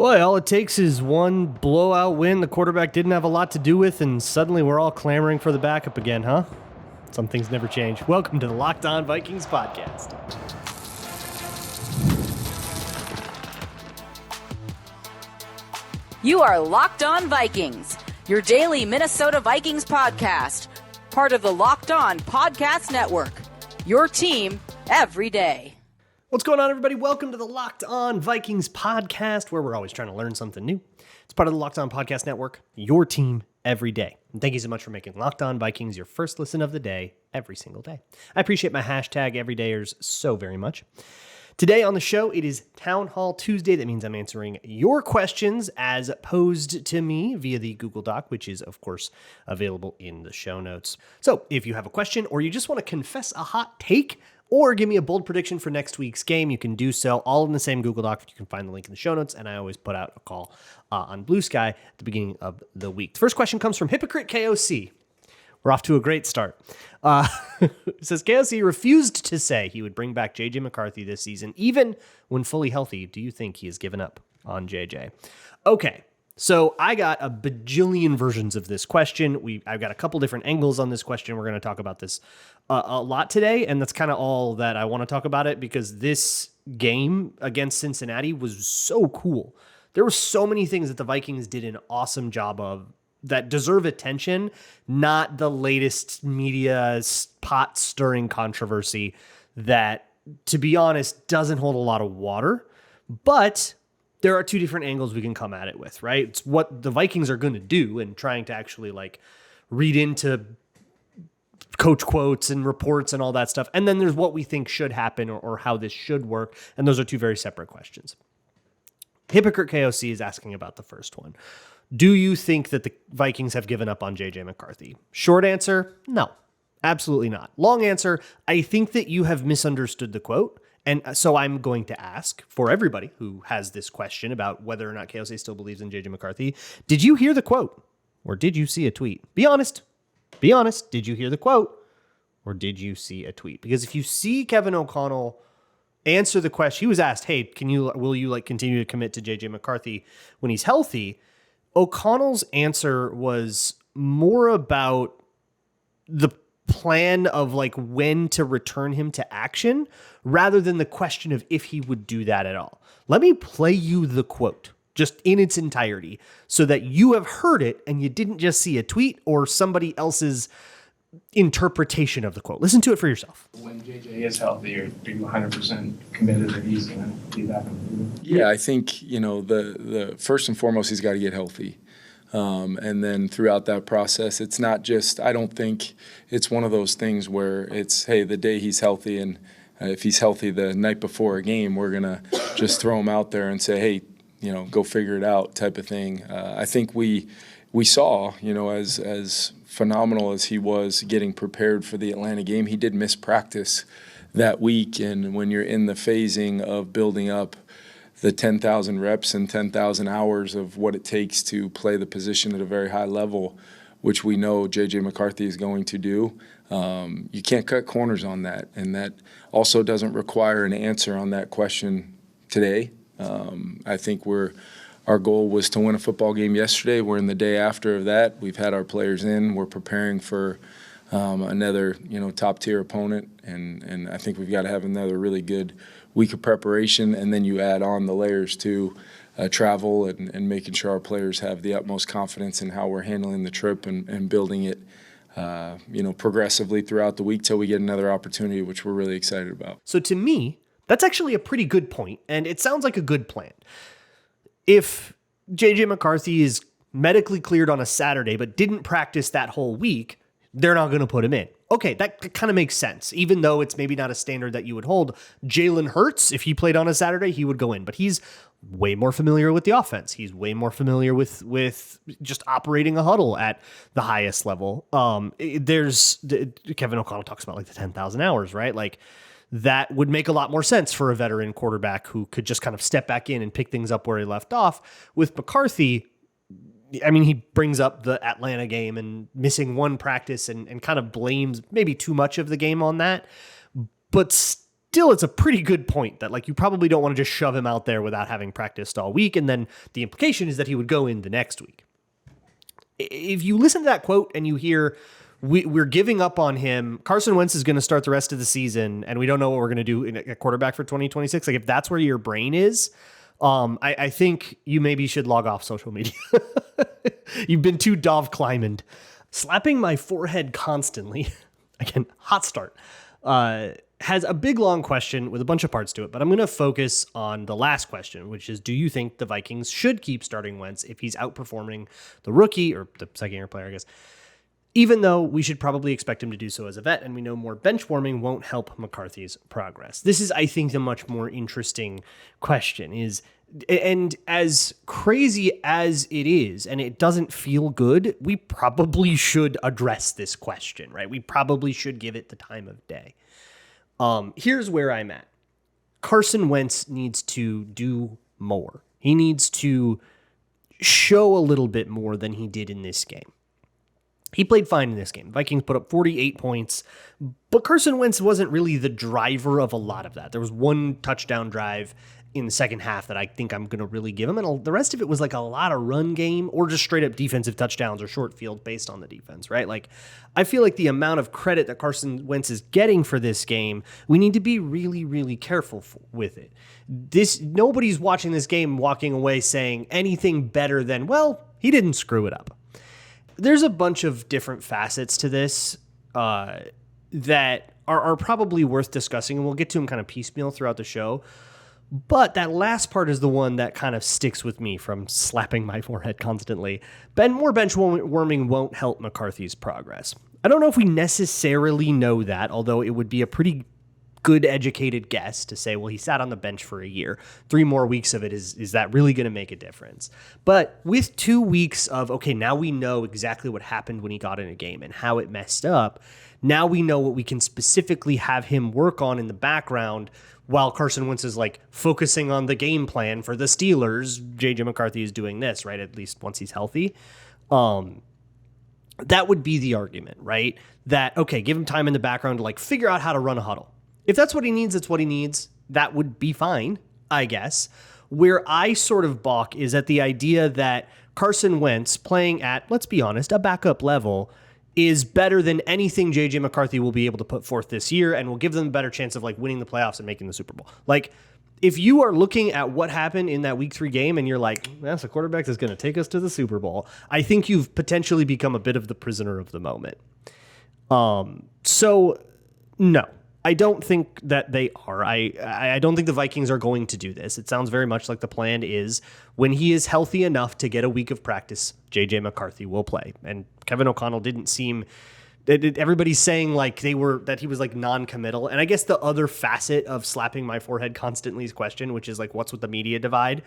Boy, all it takes is one blowout win the quarterback didn't have a lot to do with, and suddenly we're all clamoring for the backup again, huh? Some things never change. Welcome to the Locked On Vikings podcast. You are Locked On Vikings, your daily Minnesota Vikings podcast, part of the Locked On Podcast Network, your team every day. What's going on, everybody? Welcome to the Locked On Vikings podcast, where we're always trying to learn something new. It's part of the Locked On Podcast Network, your team every day. And thank you so much for making Locked On Vikings your first listen of the day every single day. I appreciate my hashtag everydayers so very much. Today on the show, it is Townhall Tuesday. That means I'm answering your questions as posed to me via the Google Doc, which is, of course, available in the show notes. So if you have a question or you just want to confess a hot take or give me a bold prediction for next week's game, you can do so all in the same Google Doc. You can find the link in the show notes, and I always put out a call on Blue Sky at the beginning of the week. The first question comes from Hypocrite KOC. We're off to a great start. It says, KOC refused to say he would bring back J.J. McCarthy this season, even when fully healthy. Do you think he has given up on J.J.? Okay, so I got a bajillion versions of this question. I've got a couple different angles on this question. We're going to talk about this a lot today, and that's kind of all that I want to talk about it, because this game against Cincinnati was so cool. There were so many things that the Vikings did an awesome job of that deserve attention, not the latest media pot-stirring controversy that, to be honest, doesn't hold a lot of water. But there are two different angles we can come at it with, right? It's what the Vikings are going to do and trying to actually read into coach quotes and reports and all that stuff. And then there's what we think should happen or how this should work. And those are two very separate questions. Hypocrite KOC is asking about the first one. Do you think that the Vikings have given up on J.J. McCarthy? Short answer, no, absolutely not. Long answer, I think that you have misunderstood the quote. And so I'm going to ask for everybody who has this question about whether or not KOC still believes in J.J. McCarthy. Did you hear the quote or did you see a tweet? Be honest. Be honest. Did you hear the quote or did you see a tweet? Because if you see Kevin O'Connell answer the question, he was asked, hey, will you continue to commit to J.J. McCarthy when he's healthy? O'Connell's answer was more about the plan of when to return him to action rather than the question of if he would do that at all. Let me play you the quote just in its entirety so that you have heard it and you didn't just see a tweet or somebody else's interpretation of the quote. Listen to it for yourself. When JJ is healthy, are you 100% committed that he's going to be back on the field? Yeah, I think, the first and foremost, he's got to get healthy. And then throughout that process, it's not just, I don't think it's one of those things where it's, hey, the day he's healthy and if he's healthy the night before a game, we're going to just throw him out there and say, hey, go figure it out type of thing. I think we saw, as phenomenal as he was getting prepared for the Atlanta game, he did miss practice that week. And when you're in the phasing of building up the 10,000 reps and 10,000 hours of what it takes to play the position at a very high level, which we know J.J. McCarthy is going to do, you can't cut corners on that. And that also doesn't require an answer on that question today. I think our goal was to win a football game yesterday. We're in the day after of that. We've had our players in. We're preparing for another, top-tier opponent, and I think we've got to have another really good week of preparation, and then you add on the layers to travel and making sure our players have the utmost confidence in how we're handling the trip and building it, progressively throughout the week till we get another opportunity, which we're really excited about. So to me, that's actually a pretty good point, and it sounds like a good plan. If J.J. McCarthy is medically cleared on a Saturday but didn't practice that whole week, they're not going to put him in. Okay, that kind of makes sense, even though it's maybe not a standard that you would hold. Jalen Hurts, if he played on a Saturday, he would go in, but he's way more familiar with the offense. He's way more familiar with just operating a huddle at the highest level. Kevin O'Connell talks about the 10,000 hours, right? That would make a lot more sense for a veteran quarterback who could just kind of step back in and pick things up where he left off. With McCarthy, I mean, he brings up the Atlanta game and missing one practice and kind of blames maybe too much of the game on that. But still, it's a pretty good point that like you probably don't want to just shove him out there without having practiced all week. And then the implication is that he would go in the next week. If you listen to that quote and you hear we're giving up on him, Carson Wentz is going to start the rest of the season, and we don't know what we're going to do at quarterback for 2026. Like if that's where your brain is, I think you maybe should log off social media. You've been too Dov Kleiman. Slapping my forehead constantly, again, hot start, has a big, long question with a bunch of parts to it, but I'm going to focus on the last question, which is, do you think the Vikings should keep starting Wentz if he's outperforming the rookie or the second-year player, I guess, even though we should probably expect him to do so as a vet, and we know more bench warming won't help McCarthy's progress? This is, I think, the much more interesting question is, and as crazy as it is, and it doesn't feel good, we probably should address this question, right? We probably should give it the time of day. Here's where I'm at. Carson Wentz needs to do more. He needs to show a little bit more than he did in this game. He played fine in this game. Vikings put up 48 points, but Carson Wentz wasn't really the driver of a lot of that. There was one touchdown drive in the second half that I think I'm going to really give him, and the rest of it was like a lot of run game or just straight up defensive touchdowns or short field based on the defense, right? Like, I feel like the amount of credit that Carson Wentz is getting for this game, we need to be really, really careful with it. Nobody's watching this game walking away saying anything better than, well, he didn't screw it up. There's a bunch of different facets to this that are probably worth discussing, and we'll get to them kind of piecemeal throughout the show. But that last part is the one that kind of sticks with me from slapping my forehead constantly. More bench warming won't help McCarthy's progress. I don't know if we necessarily know that, although it would be a pretty good educated guess to say, well, he sat on the bench for a year. 3 more weeks of it, is that really going to make a difference? But with 2 weeks of, okay, now we know exactly what happened when he got in a game and how it messed up. Now we know what we can specifically have him work on in the background while Carson Wentz is like focusing on the game plan for the Steelers. JJ McCarthy is doing this, right? At least once he's healthy. That would be the argument, right? That, okay, give him time in the background to like figure out how to run a huddle. If that's what he needs, that's what he needs. That would be fine, I guess. Where I sort of balk is at the idea that Carson Wentz playing at, let's be honest, a backup level is better than anything JJ McCarthy will be able to put forth this year and will give them a better chance of like winning the playoffs and making the Super Bowl. Like, if you are looking at what happened in that week 3 game and you're like, that's a quarterback that's going to take us to the Super Bowl, I think you've potentially become a bit of the prisoner of the moment. So no, I don't think that they are. I don't think the Vikings are going to do this. It sounds very much like the plan is when he is healthy enough to get a week of practice, JJ McCarthy will play. And Kevin O'Connell didn't seem, everybody's saying like that he was like non-committal. And I guess the other facet of slapping my forehead constantly's question, which is like, what's with the media divide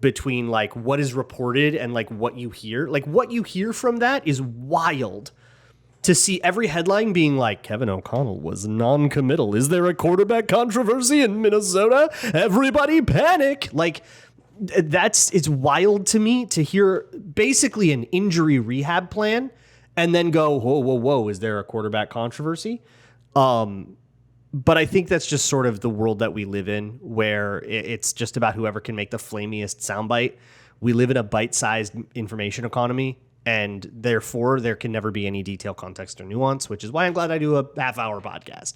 between like what is reported and like what you hear? Like what you hear from that is wild. To see every headline being like, Kevin O'Connell was non-committal. Is there a quarterback controversy in Minnesota? Everybody panic. Like, it's wild to me to hear basically an injury rehab plan and then go, whoa, is there a quarterback controversy? But I think that's just sort of the world that we live in, where it's just about whoever can make the flamiest soundbite. We live in a bite-sized information economy. And therefore, there can never be any detail, context, or nuance, which is why I'm glad I do a half-hour podcast.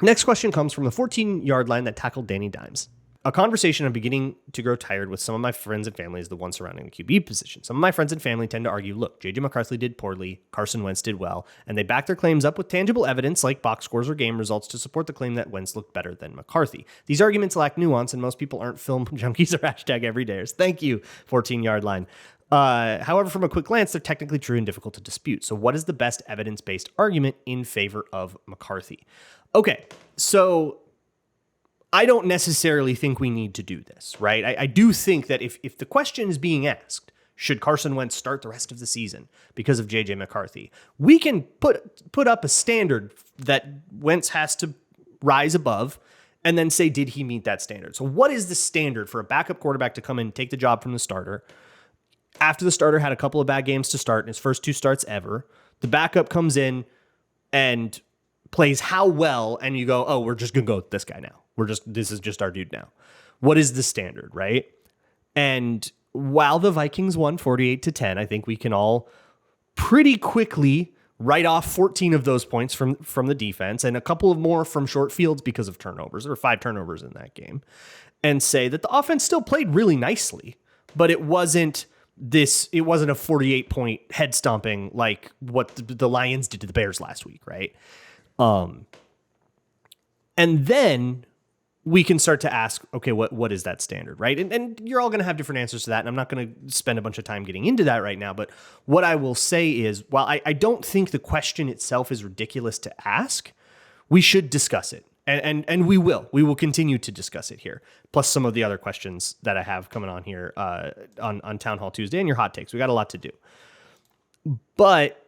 Next question comes from the 14-yard line that tackled Danny Dimes. A conversation I'm beginning to grow tired with some of my friends and family is the one surrounding the QB position. Some of my friends and family tend to argue, look, JJ McCarthy did poorly, Carson Wentz did well, and they back their claims up with tangible evidence like box scores or game results to support the claim that Wentz looked better than McCarthy. These arguments lack nuance, and most people aren't film junkies or hashtag everydayers. Thank you, 14-yard line. However, from a quick glance, they're technically true and difficult to dispute. So what is the best evidence-based argument in favor of McCarthy? Okay, so I don't necessarily think we need to do this, right? I do think that if the question is being asked, should Carson Wentz start the rest of the season because of JJ McCarthy, we can put up a standard that Wentz has to rise above and then say, did he meet that standard? So what is the standard for a backup quarterback to come in and take the job from the starter? After the starter had a couple of bad games to start in his first 2 starts ever, the backup comes in and plays how well, and you go, oh, we're just going to go with this guy now. This is just our dude now. What is the standard, right? And while the Vikings won 48-10, I think we can all pretty quickly write off 14 of those points from the defense and a couple of more from short fields because of turnovers. There were 5 turnovers in that game, and say that the offense still played really nicely, but it wasn't a 48-point head stomping like what the Lions did to the Bears last week, right? And then we can start to ask, okay, what is that standard, right? And you're all going to have different answers to that, and I'm not going to spend a bunch of time getting into that right now, but what I will say is, while I don't think the question itself is ridiculous to ask, we should discuss it, and we will. We will continue to discuss it here, plus some of the other questions that I have coming on here on Townhall Tuesday and your hot takes. We got a lot to do. But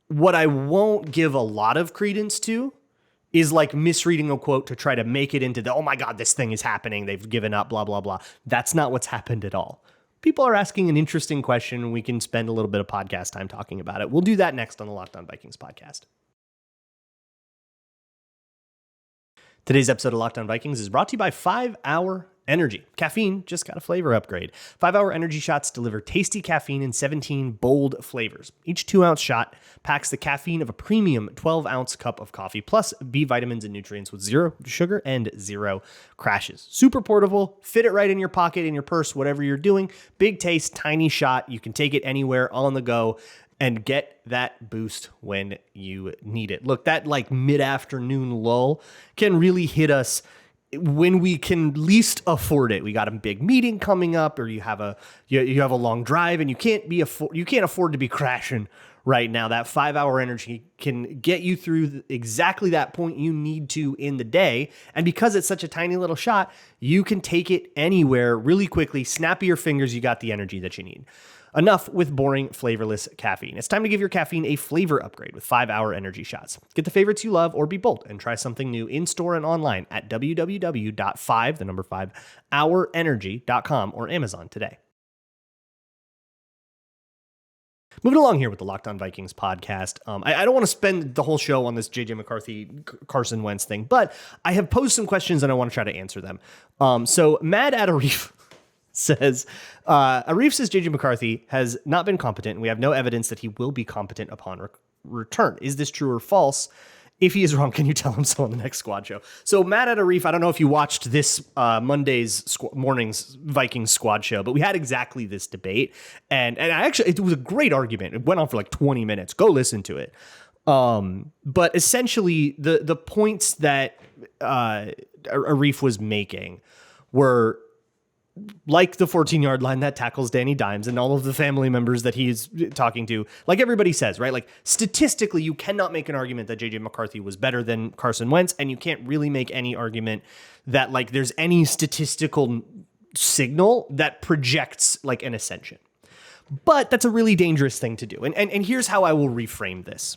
what I won't give a lot of credence to is like misreading a quote to try to make it into the, oh my God, this thing is happening, they've given up, blah, blah, blah. That's not what's happened at all. People are asking an interesting question, and we can spend a little bit of podcast time talking about it. We'll do that next on the Locked On Vikings podcast. Today's episode of Locked On Vikings is brought to you by 5 Hour Energy. Caffeine just got a flavor upgrade. 5 Hour Energy shots deliver tasty caffeine in 17 bold flavors. Each 2-ounce shot packs the caffeine of a premium 12-ounce cup of coffee, plus B vitamins and nutrients with 0 sugar and 0 crashes. Super portable, fit it right in your pocket, in your purse, whatever you're doing. Big taste, tiny shot. You can take it anywhere on the go and get that boost when you need it. Look, that like mid-afternoon lull can really hit us when we can least afford it. We got a big meeting coming up, or you have a long drive, and you can't afford to be crashing right now. That 5 Hour Energy can get you through exactly that point you need to in the day. And because it's such a tiny little shot, you can take it anywhere really quickly. Snap of your fingers, you got the energy that you need. Enough with boring, flavorless caffeine. It's time to give your caffeine a flavor upgrade with 5 Hour Energy shots. Get the favorites you love, or be bold and try something new in-store and online at www.5hourenergy.com or Amazon today. Moving along here with the Locked On Vikings podcast. I don't want to spend the whole show on this J.J. McCarthy, Carson Wentz thing, but I have posed some questions and I want to try to answer them. So Mad at Arif says, Arif says J.J. McCarthy has not been competent, and we have no evidence that he will be competent upon return. Is this true or false? If he is wrong, can you tell him so on the next squad show? So Matt at Arif, I don't know if you watched this Monday's morning's Vikings squad show, but we had exactly this debate. And it was a great argument. It went on for like 20 minutes. Go listen to it. But essentially the points that Arif was making were like the 14-yard line that tackles Danny Dimes and all of the family members that he's talking to. Like everybody says, right? Like statistically, you cannot make an argument that J.J. McCarthy was better than Carson Wentz, and you can't really make any argument that like there's any statistical signal that projects like an ascension. But that's a really dangerous thing to do. And here's how I will reframe this.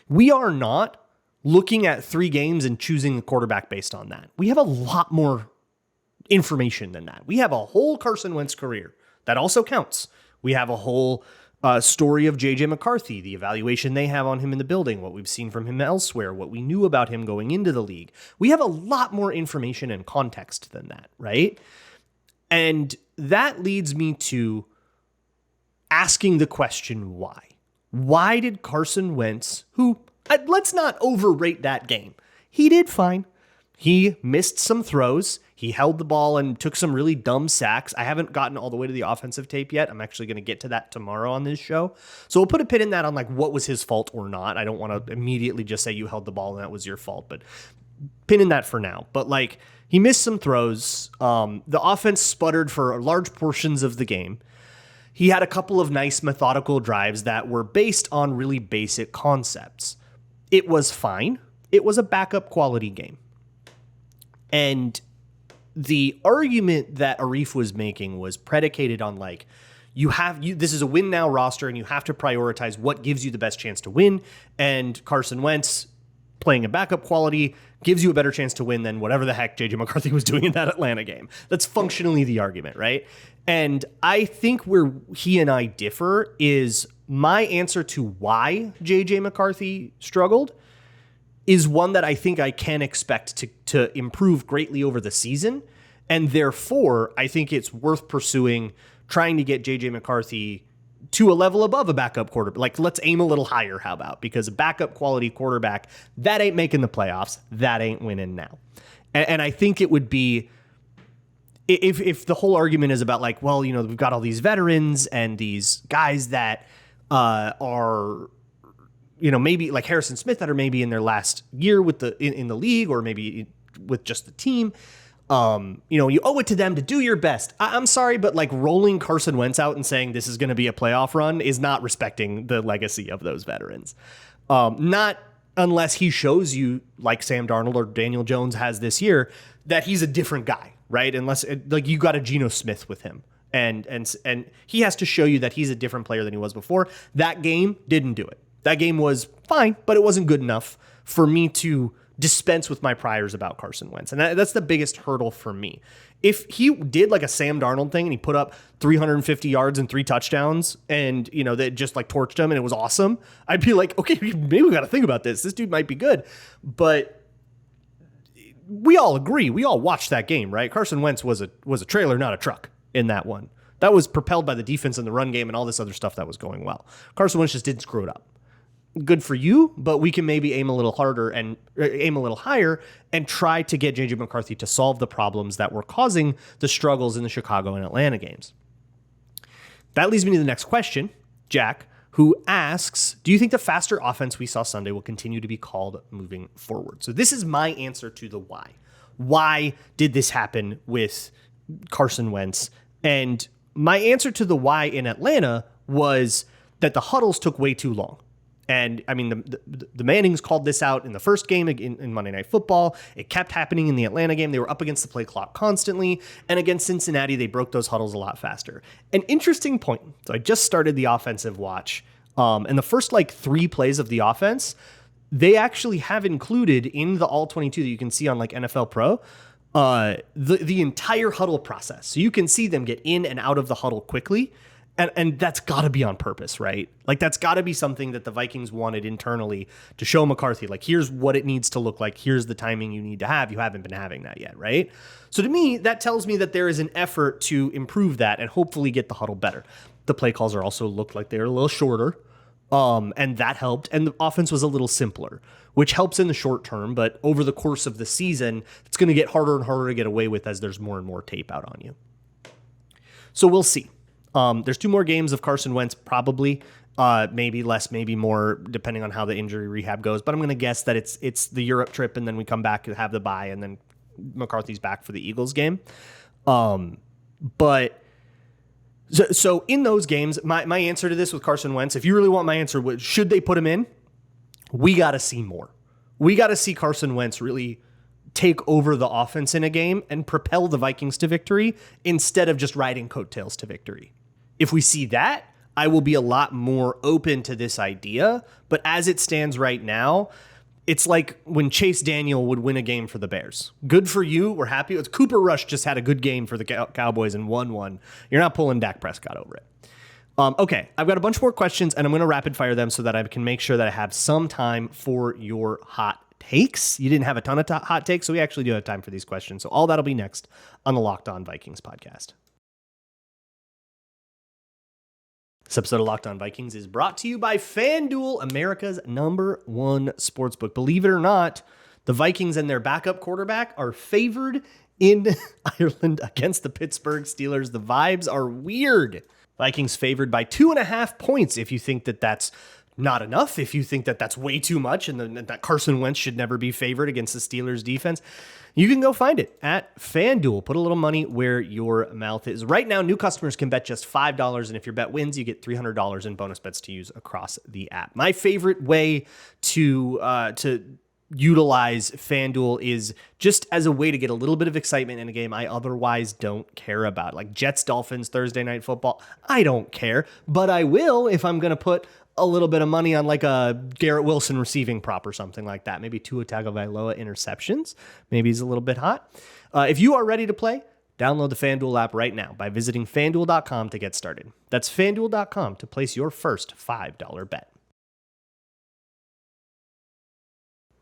We are not looking at 3 games and choosing the quarterback based on that. We have a lot more information than that. We have a whole Carson Wentz career that also counts. We have a whole story of J.J. McCarthy, the evaluation they have on him in the building, what we've seen from him elsewhere, what we knew about him going into the league. We have a lot more information and context than that, right? And that leads me to asking the question, why? Why did Carson Wentz, who, let's not overrate that game. He did fine. He missed some throws. He held the ball and took some really dumb sacks. I haven't gotten all the way to the offensive tape yet. I'm actually going to get to that tomorrow on this show. So we'll put a pin in that on like what was his fault or not. I don't want to immediately just say you held the ball and that was your fault, but pin in that for now. But like he missed some throws. The offense sputtered for large portions of the game. He had a couple of nice methodical drives that were based on really basic concepts. It was fine. It was a backup quality game. And the argument that Arif was making was predicated on like, this is a win now roster and you have to prioritize what gives you the best chance to win. And Carson Wentz playing a backup quality gives you a better chance to win than whatever the heck J.J. McCarthy was doing in that Atlanta game. That's functionally the argument, right? And I think where he and I differ is my answer to why J.J. McCarthy struggled is one that I think I can expect to improve greatly over the season. And therefore, I think it's worth pursuing trying to get J.J. McCarthy to a level above a backup quarterback. Like, let's aim a little higher, how about? Because a backup quality quarterback, that ain't making the playoffs. That ain't winning now. And I think it would be, if the whole argument is about like, well, you know, we've got all these veterans and these guys that are, you know, maybe like Harrison Smith that are maybe in their last year with in the league or maybe with just the team. You know, you owe it to them to do your best. I'm sorry, but like rolling Carson Wentz out and saying this is going to be a playoff run is not respecting the legacy of those veterans. Not unless he shows you, like Sam Darnold or Daniel Jones has this year, that he's a different guy, right? Unless like you got a Geno Smith with him. And he has to show you that he's a different player than he was before. That game didn't do it. That game was fine, but it wasn't good enough for me to dispense with my priors about Carson Wentz. And that's the biggest hurdle for me. If he did like a Sam Darnold thing and he put up 350 yards and 3 touchdowns and, you know, that just like torched him and it was awesome, I'd be like, okay, maybe we got to think about this. This dude might be good. But we all agree. We all watched that game, right? Carson Wentz was a trailer, not a truck in that one. That was propelled by the defense and the run game and all this other stuff that was going well. Carson Wentz just didn't screw it up. Good for you, but we can maybe aim a little harder and aim a little higher and try to get J.J. McCarthy to solve the problems that were causing the struggles in the Chicago and Atlanta games. That leads me to the next question, Jack, who asks, do you think the faster offense we saw Sunday will continue to be called moving forward? So this is my answer to the why. Why did this happen with Carson Wentz? And my answer to the why in Atlanta was that the huddles took way too long. And I mean, the Mannings called this out in the first game in Monday Night Football. It kept happening in the Atlanta game. They were up against the play clock constantly. And against Cincinnati, they broke those huddles a lot faster. An interesting point. So I just started the offensive watch. And the first like 3 plays of the offense, they actually have included in the all 22 that you can see on like NFL Pro, the entire huddle process. So you can see them get in and out of the huddle quickly. And that's got to be on purpose, right? Like, that's got to be something that the Vikings wanted internally to show McCarthy. Like, here's what it needs to look like. Here's the timing you need to have. You haven't been having that yet, right? So to me, that tells me that there is an effort to improve that and hopefully get the huddle better. The play calls are also looked like they're a little shorter, and that helped. And the offense was a little simpler, which helps in the short term. But over the course of the season, it's going to get harder and harder to get away with as there's more and more tape out on you. So we'll see. There's 2 more games of Carson Wentz, probably, maybe less, maybe more, depending on how the injury rehab goes. But I'm going to guess that it's the Europe trip, and then we come back and have the bye, and then McCarthy's back for the Eagles game. But so in those games, my answer to this with Carson Wentz, if you really want my answer, should they put him in? We got to see more. We got to see Carson Wentz really take over the offense in a game and propel the Vikings to victory instead of just riding coattails to victory. If we see that, I will be a lot more open to this idea. But as it stands right now, it's like when Chase Daniel would win a game for the Bears. Good for you. We're happy. It's Cooper Rush just had a good game for the Cowboys and won one. You're not pulling Dak Prescott over it. Okay, I've got a bunch more questions, and I'm going to rapid fire them so that I can make sure that I have some time for your hot takes. You didn't have a ton of hot takes, so we actually do have time for these questions. So all that'll be next on the Locked On Vikings podcast. This episode of Locked On Vikings is brought to you by FanDuel, America's #1 sportsbook. Believe it or not, the Vikings and their backup quarterback are favored in Ireland against the Pittsburgh Steelers. The vibes are weird. Vikings favored by 2.5 points. If you think that that's not enough, if you think that that's way too much and that Carson Wentz should never be favored against the Steelers defense, you can go find it at FanDuel. Put a little money where your mouth is. Right now, new customers can bet just $5, and if your bet wins, you get $300 in bonus bets to use across the app. My favorite way to utilize FanDuel is just as a way to get a little bit of excitement in a game I otherwise don't care about. Like Jets, Dolphins, Thursday Night Football. I don't care, but I will if I'm going to put a little bit of money on like a Garrett Wilson receiving prop or something like that. Maybe Tua Tagovailoa interceptions. Maybe he's a little bit hot. If you are ready to play, download the FanDuel app right now by visiting FanDuel.com to get started. That's FanDuel.com to place your first $5 bet.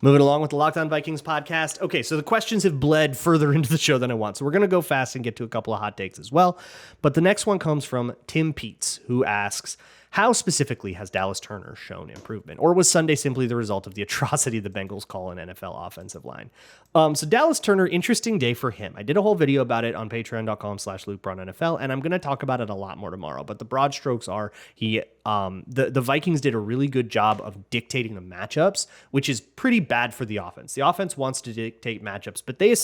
Moving along with the Locked On Vikings podcast. Okay, so the questions have bled further into the show than I want. So we're going to go fast and get to a couple of hot takes as well. But the next one comes from Tim Peets, who asks, how specifically has Dallas Turner shown improvement? Or was Sunday simply the result of the atrocity the Bengals call an NFL offensive line? So Dallas Turner, interesting day for him. I did a whole video about it on patreon.com/LukeBraunNFL, and I'm going to talk about it a lot more tomorrow. But the broad strokes are the Vikings did a really good job of dictating the matchups, which is pretty bad for the offense. The offense wants to dictate matchups, but the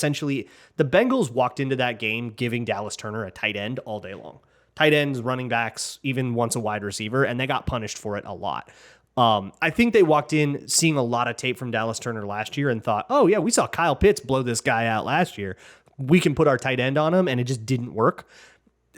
Bengals walked into that game giving Dallas Turner a tight end all day long. Tight ends, running backs, even once a wide receiver, and they got punished for it a lot. I think they walked in seeing a lot of tape from Dallas Turner last year and thought, oh yeah, we saw Kyle Pitts blow this guy out last year. We can put our tight end on him, and it just didn't work.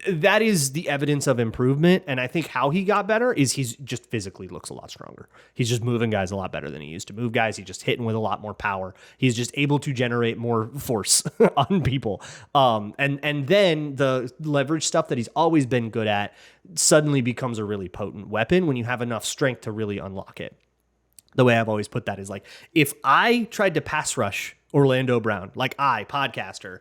That is the evidence of improvement, and I think how he got better is he's just physically looks a lot stronger. He's just moving guys a lot better than he used to move guys. He's just hitting with a lot more power. He's just able to generate more force on people. And then the leverage stuff that he's always been good at suddenly becomes a really potent weapon when you have enough strength to really unlock it. The way I've always put that is like, if I tried to pass rush Orlando Brown, like podcaster,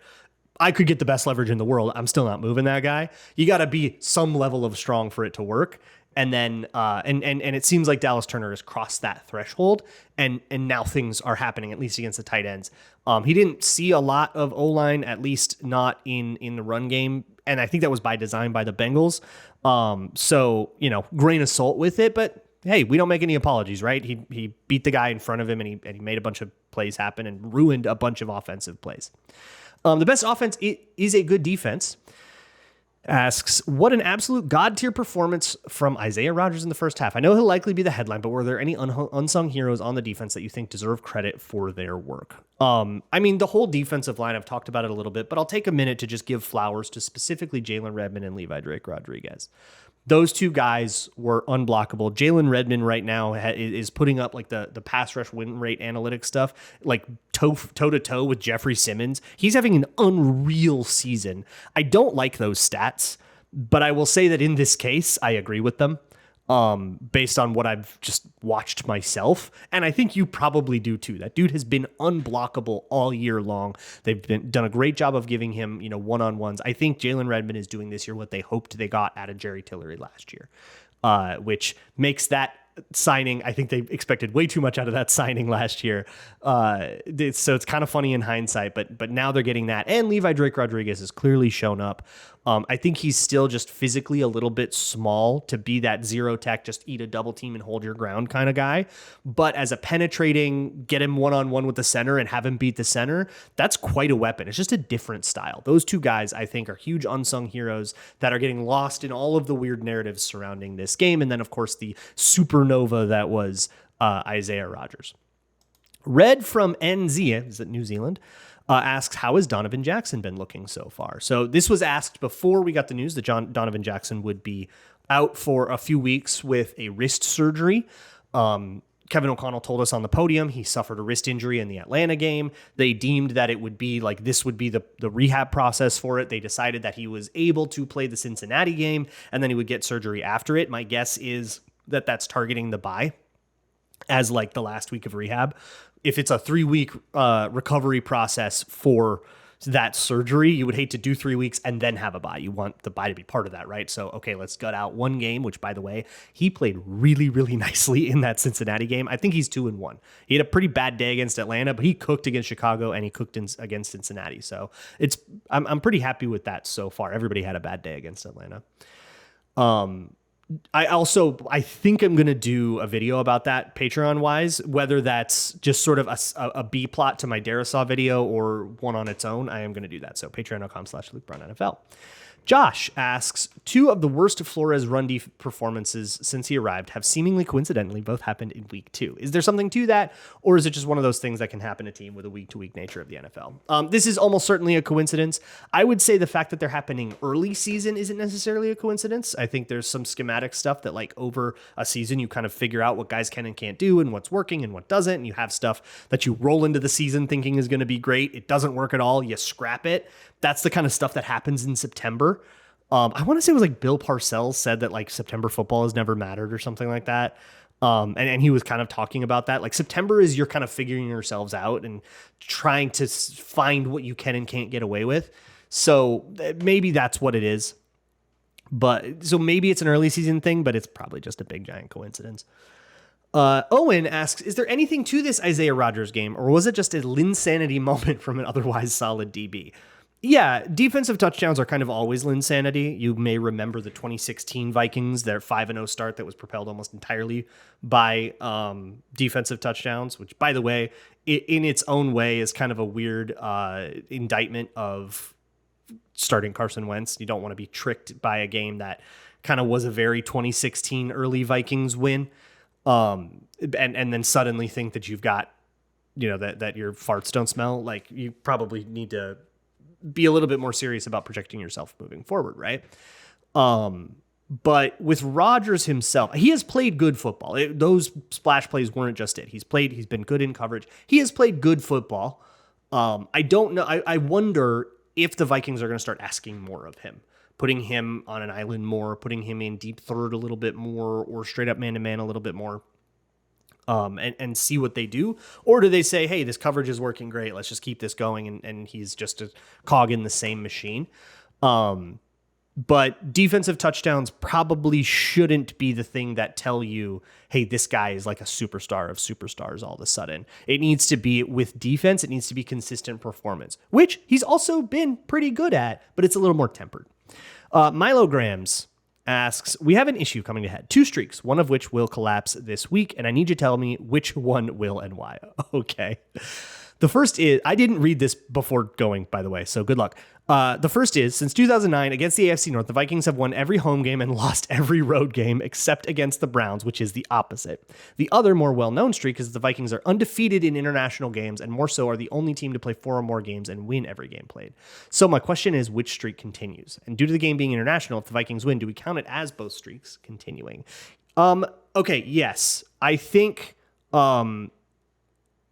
I could get the best leverage in the world. I'm still not moving that guy. You got to be some level of strong for it to work. And then, and it seems like Dallas Turner has crossed that threshold, and now things are happening, at least against the tight ends. He didn't see a lot of O-line, at least not in the run game. And I think that was by design by the Bengals. So, grain of salt with it, but hey, we don't make any apologies, right? He beat the guy in front of him, and he made a bunch of plays happen and ruined a bunch of offensive plays. The best offense is a good defense. Asks, what an absolute god-tier performance from Isaiah Rodgers in the first half. I know he'll likely be the headline, but were there any unsung heroes on the defense that you think deserve credit for their work? The whole defensive line, I've talked about it a little bit, but I'll take a minute to just give flowers to specifically Jalen Redmond and Levi Drake Rodriguez. Those two guys were unblockable. Jalen Redmond right now is putting up like the pass rush win rate analytics stuff, like toe to toe with Jeffrey Simmons. He's having an unreal season. I don't like those stats, but I will say that in this case, I agree with them. Based on what I've just watched myself. And I think you probably do too. That dude has been unblockable all year long. They've done a great job of giving him, one-on-ones. I think Jalen Redmond is doing this year what they hoped they got out of Jerry Tillery last year, which makes that signing, I think they expected way too much out of that signing last year. So it's kind of funny in hindsight, but now they're getting that. And Levi Drake Rodriguez has clearly shown up. I think he's still just physically a little bit small to be that zero tech, just eat a double team and hold your ground kind of guy. But as a penetrating, get him one-on-one with the center and have him beat the center, that's quite a weapon. It's just a different style. Those two guys, I think, are huge unsung heroes that are getting lost in all of the weird narratives surrounding this game. And then, of course, the supernova that was Isaiah Rodgers. Red from NZ, is it New Zealand? Asks, how has Donovan Jackson been looking so far? So this was asked before we got the news that Donovan Jackson would be out for a few weeks with a wrist surgery. Kevin O'Connell told us on the podium he suffered a wrist injury in the Atlanta game. They deemed that it would be like this would be the rehab process for it. They decided that he was able to play the Cincinnati game and then he would get surgery after it. My guess is that that's targeting the bye as like the last week of rehab. If it's a 3-week recovery process for that surgery, you would hate to do 3 weeks and then have a bye. You want the bye to be part of that, right? So, okay, let's gut out one game, which, by the way, he played really, really nicely in that Cincinnati game. I think he's 2-1. He had a pretty bad day against Atlanta, but he cooked against Chicago and he cooked against Cincinnati. So I'm pretty happy with that so far. Everybody had a bad day against Atlanta. I think I'm going to do a video about that Patreon wise, whether that's just sort of a B plot to my Darisaw video or one on its own. I am going to do that. So patreon.com/LukeBraunNFL. Josh asks, 2 of the worst Flores run performances since he arrived have seemingly coincidentally both happened in week 2. Is there something to that, or is it just one of those things that can happen to a team with a week-to-week nature of the NFL? This is almost certainly a coincidence. I would say the fact that they're happening early season isn't necessarily a coincidence. I think there's some schematic stuff that like over a season you kind of figure out what guys can and can't do and what's working and what doesn't. And you have stuff that you roll into the season thinking is going to be great. It doesn't work at all. You scrap it. That's the kind of stuff that happens in September. I want to say it was like Bill Parcells said that like September football has never mattered or something like that. And he was kind of talking about that. Like September is you're kind of figuring yourselves out and trying to find what you can and can't get away with. So maybe that's what it is. But so maybe it's an early season thing, but it's probably just a big giant coincidence. Owen asks, is there anything to this Isaiah Rodgers game, or was it just a Linsanity moment from an otherwise solid DB? Yeah, defensive touchdowns are kind of always Linsanity. You may remember the 2016 Vikings, their 5-0 start that was propelled almost entirely by defensive touchdowns, which, by the way, in its own way is kind of a weird indictment of starting Carson Wentz. You don't want to be tricked by a game that kind of was a very 2016 early Vikings win. And then suddenly think that you've got, that your farts don't smell. Like, you probably need to be a little bit more serious about projecting yourself moving forward, right? But with Rodgers himself, he has played good football. Those splash plays weren't just it. He's been good in coverage. He has played good football. I don't know. I wonder if the Vikings are going to start asking more of him, putting him on an island more, putting him in deep third a little bit more, or straight up man-to-man a little bit more, and see what they do. Or do they say, hey, this coverage is working great, let's just keep this going, and he's just a cog in the same machine. But defensive touchdowns probably shouldn't be the thing that tell you, hey, this guy is like a superstar of superstars all of a sudden. It needs to be with defense. It needs to be consistent performance, which he's also been pretty good at, but it's a little more tempered. Milograms asks, we have an issue coming ahead. 2 streaks, one of which will collapse this week, and I need you to tell me which one will and why. Okay. The first is, I didn't read this before going, by the way, so good luck. The first is, since 2009, against the AFC North, the Vikings have won every home game and lost every road game except against the Browns, which is the opposite. The other more well-known streak is the Vikings are undefeated in international games, and more so are the only team to play 4 or more games and win every game played. So my question is, which streak continues? And due to the game being international, if the Vikings win, do we count it as both streaks continuing? Okay, yes. I think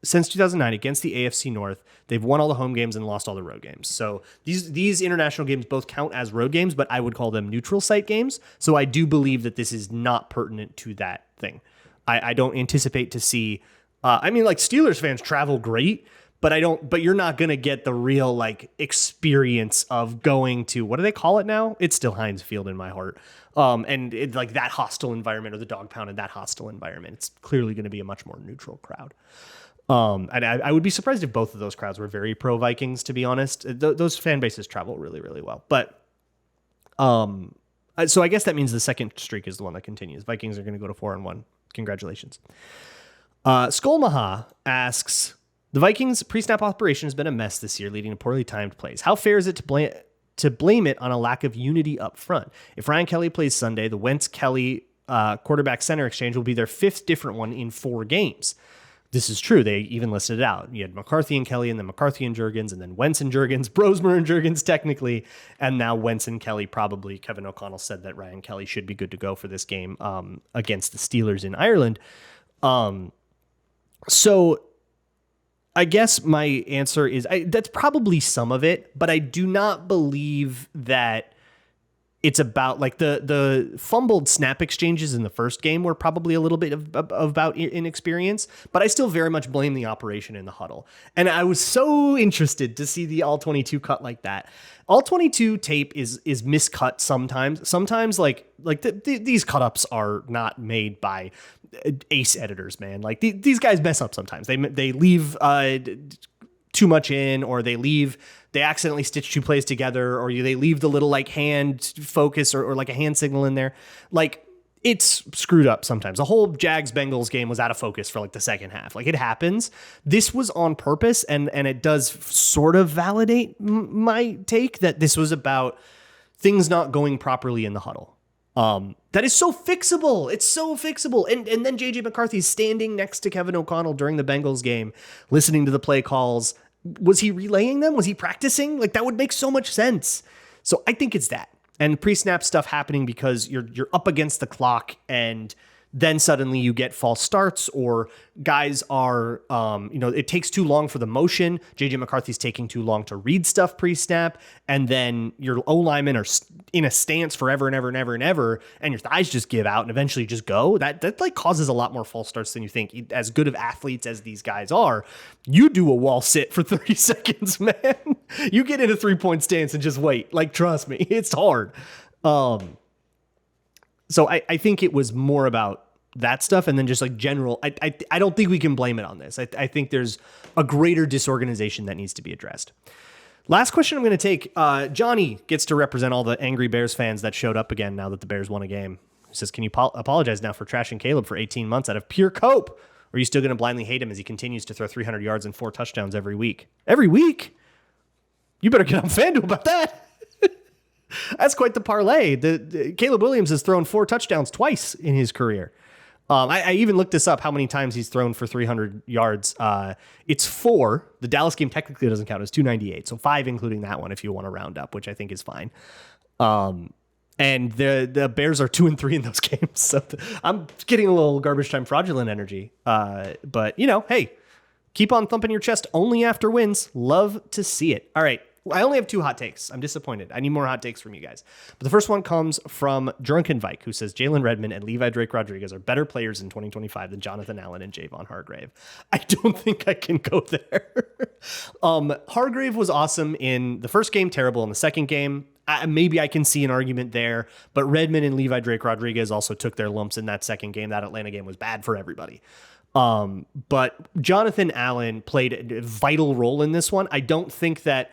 since 2009 against the AFC North, they've won all the home games and lost all the road games. So these international games both count as road games, but I would call them neutral site games. So I do believe that this is not pertinent to that thing. I don't anticipate to see, like Steelers fans travel great, but you're not going to get the real like experience of going to, what do they call it now? It's still Heinz Field in my heart. And it, like that hostile environment, or the dog pound in that hostile environment. It's clearly going to be a much more neutral crowd. And I would be surprised if both of those crowds were very pro Vikings, to be honest. Those fan bases travel really, really well. But so I guess that means the second streak is the one that continues. Vikings are going to go to 4-1. Congratulations. Skolmaha asks, the Vikings pre-snap operation has been a mess this year, leading to poorly timed plays. How fair is it to blame it on a lack of unity up front? If Ryan Kelly plays Sunday, the Wentz-Kelly quarterback center exchange will be their 5th different one in 4 games. This is true. They even listed it out. You had McCarthy and Kelly, and then McCarthy and Juergens, and then Wentz and Juergens, Brosmer and Juergens technically, and now Wentz and Kelly probably. Kevin O'Connell said that Ryan Kelly should be good to go for this game against the Steelers in Ireland. So I guess my answer is that's probably some of it, but I do not believe that it's about like the fumbled snap exchanges in the first game were probably a little bit about inexperience, but I still very much blame the operation in the huddle. And I was so interested to see the all 22 cut like that. All 22 tape is miscut sometimes. Sometimes like these cut ups are not made by ace editors, man. Like these guys mess up sometimes. They leave too much in, or they accidentally stitch 2 plays together, or they leave the little like hand focus or like a hand signal in there. Like it's screwed up sometimes. The whole Jags-Bengals game was out of focus for like the second half. Like it happens. This was on purpose, and it does sort of validate my take that this was about things not going properly in the huddle. That is so fixable. It's so fixable. And then JJ McCarthy's standing next to Kevin O'Connell during the Bengals game, listening to the play calls. Was he relaying them? Was he practicing? Like that would make so much sense. So I think it's that. And pre-snap stuff happening because you're up against the clock, and then suddenly you get false starts or guys are, it takes too long for the motion. JJ McCarthy's taking too long to read stuff pre-snap. And then your O-linemen are in a stance forever and ever and ever and ever. And your thighs just give out and eventually just go. That like causes a lot more false starts than you think. As good of athletes as these guys are, you do a wall sit for 30 seconds, man. You get in a 3-point stance and just wait. Like, trust me, it's hard. So I think it was more about that stuff and then just like general. I don't think we can blame it on this. I think there's a greater disorganization that needs to be addressed. Last question I'm going to take. Johnny gets to represent all the angry Bears fans that showed up again now that the Bears won a game. He says, can you apologize now for trashing Caleb for 18 months out of pure cope? Or are you still going to blindly hate him as he continues to throw 300 yards and 4 touchdowns every week? Every week? You better get on FanDuel about that. That's quite the parlay. Caleb Williams has thrown 4 touchdowns twice in his career. I even looked this up, how many times he's thrown for 300 yards. It's 4. The Dallas game technically doesn't count. It's 298. So 5, including that one, if you want to round up, which I think is fine. And the Bears are 2-3 in those games. So I'm getting a little garbage time fraudulent energy. But, hey, keep on thumping your chest only after wins. Love to see it. All right. I only have 2 hot takes. I'm disappointed. I need more hot takes from you guys. But the first one comes from Drunken Vike, who says Jalen Redmond and Levi Drake Rodriguez are better players in 2025 than Jonathan Allen and Javon Hargrave. I don't think I can go there. Hargrave was awesome in the first game, terrible in the second game. Maybe I can see an argument there, but Redmond and Levi Drake Rodriguez also took their lumps in that second game. That Atlanta game was bad for everybody. But Jonathan Allen played a vital role in this one. I don't think that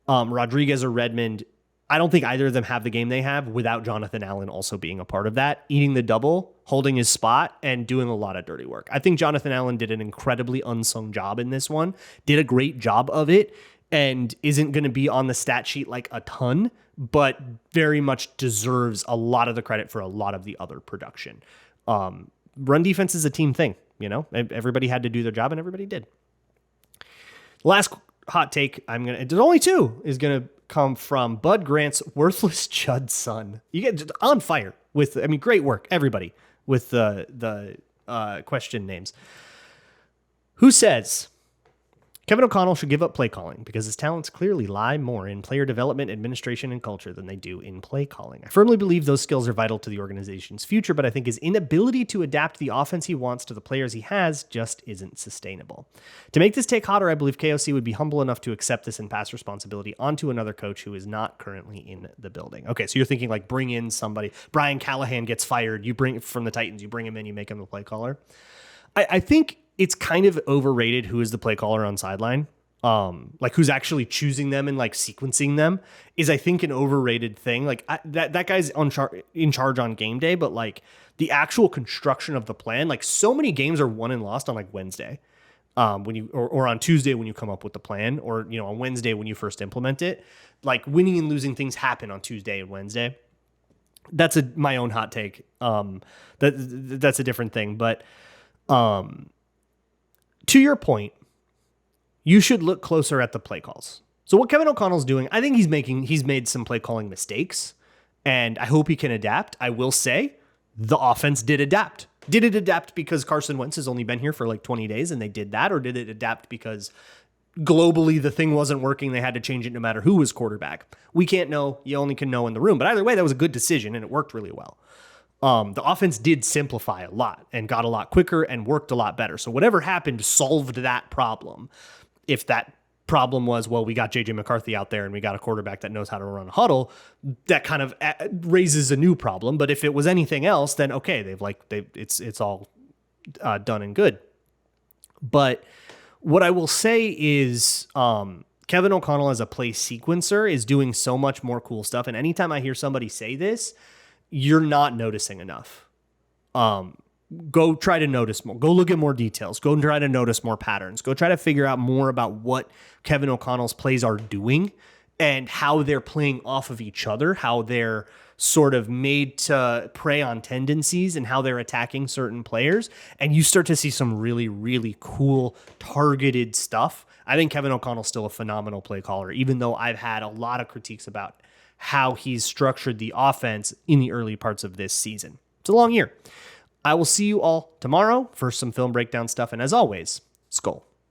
Rodriguez or Redmond, I don't think either of them have the game they have without Jonathan Allen also being a part of that, eating the double, holding his spot, and doing a lot of dirty work. I think Jonathan Allen did an incredibly unsung job in this one, did a great job of it, and isn't going to be on the stat sheet like a ton, but very much deserves a lot of the credit for a lot of the other production. Run defense is a team thing, everybody had to do their job and everybody did. Last hot take, there's only 2, is gonna come from Bud Grant's worthless Chud son. You get on fire with, great work, everybody, with the question names. Who says Kevin O'Connell should give up play calling because his talents clearly lie more in player development, administration, and culture than they do in play calling. I firmly believe those skills are vital to the organization's future, but I think his inability to adapt the offense he wants to the players he has just isn't sustainable. To make this take hotter, I believe KOC would be humble enough to accept this and pass responsibility onto another coach who is not currently in the building. Okay, so you're thinking like bring in somebody. Brian Callahan gets fired. You bring from the Titans. You bring him in. You make him the play caller. I think it's kind of overrated who is the play caller on sideline. Like who's actually choosing them and like sequencing them is, I think, an overrated thing. Like that guy's in charge on game day, but like the actual construction of the plan, like so many games are won and lost on like Wednesday. When you or on Tuesday when you come up with the plan, or on Wednesday when you first implement it. Like winning and losing things happen on Tuesday and Wednesday. That's my own hot take. That's a different thing, but to your point, you should look closer at the play calls. So what Kevin O'Connell's doing, I think he's made some play calling mistakes, and I hope he can adapt. I will say the offense did adapt. Did it adapt because Carson Wentz has only been here for like 20 days and they did that? Or did it adapt because globally the thing wasn't working, they had to change it no matter who was quarterback? We can't know. You only can know in the room. But either way, that was a good decision and it worked really well. The offense did simplify a lot and got a lot quicker and worked a lot better. So whatever happened solved that problem. If that problem was, well, we got JJ McCarthy out there and we got a quarterback that knows how to run a huddle, that kind of raises a new problem. But if it was anything else, then okay, it's all done and good. But what I will say is Kevin O'Connell as a play sequencer is doing so much more cool stuff. And anytime I hear somebody say this, you're not noticing enough. Go try to notice more. Go look at more details. Go and try to notice more patterns. Go try to figure out more about what Kevin O'Connell's plays are doing and how they're playing off of each other, how they're sort of made to prey on tendencies and how they're attacking certain players. And you start to see some really, really cool targeted stuff. I think Kevin O'Connell's still a phenomenal play caller, even though I've had a lot of critiques about how he's structured the offense in the early parts of this season. It's a long year. I will see you all tomorrow for some film breakdown stuff. And as always,